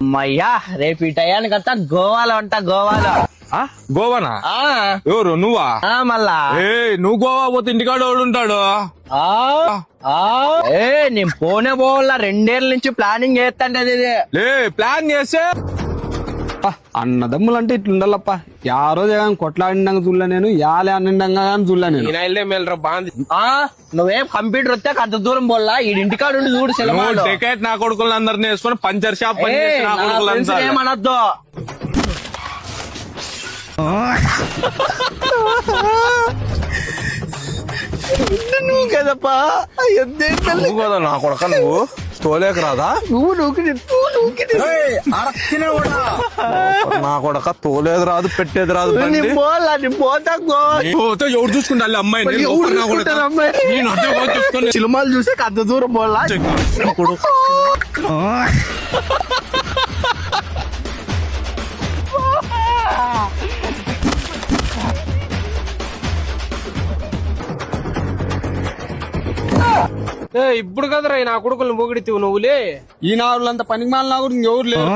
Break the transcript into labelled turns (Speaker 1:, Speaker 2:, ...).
Speaker 1: అమ్మయ్యా రేపు ఈ టయానికంతా గోవాలో అంటా గోవాలో.
Speaker 2: గోవానా? ఎవరు నువ్వా?
Speaker 1: మళ్ళా
Speaker 2: నువ్వు గోవా పోతే ఇంటికాడ ఎవడు ఉంటాడు?
Speaker 1: నేను పోనే పోవాల 2 ఏళ్ళ నుంచి ప్లానింగ్ చేస్తాంటది ఇది.
Speaker 2: ప్లాన్ చేస్తే
Speaker 3: అన్నదమ్ములు అంటే ఇట్లా ఉండాలప్ప. యా రోజు కొట్లాడినాక చూడలే నేను, యాలే అన్నిండంగా చూడలే నేను.
Speaker 1: నువ్వేం కంప్యూటర్ వస్తే అంత దూరం పోల్లా, ఈ ఇంటికాడ ఉండి చూడు సినిమాలు.
Speaker 2: టికెట్ నా కొడుకులు అందరిని వేసుకొని పంచర్ షాప్
Speaker 1: ఏమనొద్దు. నువ్వు కదప్పా
Speaker 2: కదా నా కొడక, నువ్వు తోలేక రాదా? నా కొడక తోలేదు రాదు, పెట్టేది రాదు. పోతే ఎవరు చూసుకుంటా అమ్మాయి?
Speaker 1: సినిమాలు చూసే అంత దూరం పోలా.
Speaker 4: ఇప్పుడు కదరా నా కొడుకులను పొగిడితే నువ్వులే.
Speaker 3: ఈ నారులంతా పనికి మాలిన కూడా ఇంకెవరు లేరు.